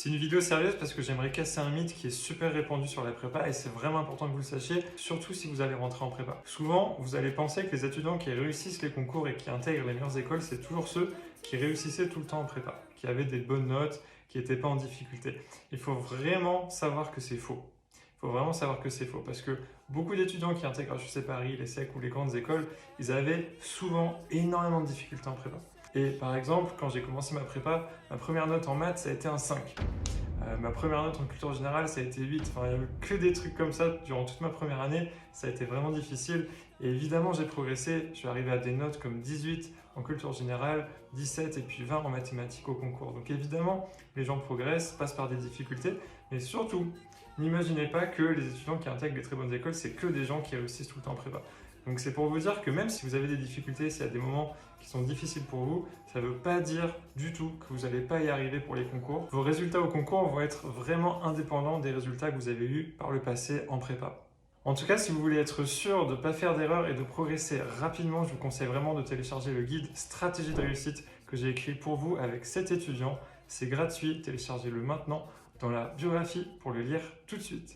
C'est une vidéo sérieuse parce que j'aimerais casser un mythe qui est super répandu sur la prépa et c'est vraiment important que vous le sachiez, surtout si vous allez rentrer en prépa. Souvent, vous allez penser que les étudiants qui réussissent les concours et qui intègrent les meilleures écoles, c'est toujours ceux qui réussissaient tout le temps en prépa, qui avaient des bonnes notes, qui n'étaient pas en difficulté. Il faut vraiment savoir que c'est faux. Il faut vraiment savoir que c'est faux parce que beaucoup d'étudiants qui intègrent HEC Paris, les SEC ou les grandes écoles, ils avaient souvent énormément de difficultés en prépa. Et par exemple, quand j'ai commencé ma prépa, ma première note en maths, ça a été un 5. Ma première note en culture générale, ça a été 8. Enfin, il n'y a eu que des trucs comme ça durant toute ma première année. Ça a été vraiment difficile. Et évidemment, j'ai progressé. Je suis arrivé à des notes comme 18 en culture générale, 17 et puis 20 en mathématiques au concours. Donc évidemment, les gens progressent, passent par des difficultés. Mais surtout, n'imaginez pas que les étudiants qui intègrent des très bonnes écoles, c'est que des gens qui réussissent tout le temps en prépa. Donc c'est pour vous dire que même si vous avez des difficultés, s'il y a des moments qui sont difficiles pour vous, ça ne veut pas dire du tout que vous n'allez pas y arriver pour les concours. Vos résultats au concours vont être vraiment indépendants des résultats que vous avez eus par le passé en prépa. En tout cas, si vous voulez être sûr de ne pas faire d'erreur et de progresser rapidement, je vous conseille vraiment de télécharger le guide Stratégie de réussite que j'ai écrit pour vous avec 7 étudiants. C'est gratuit, téléchargez-le maintenant dans la biographie pour le lire tout de suite.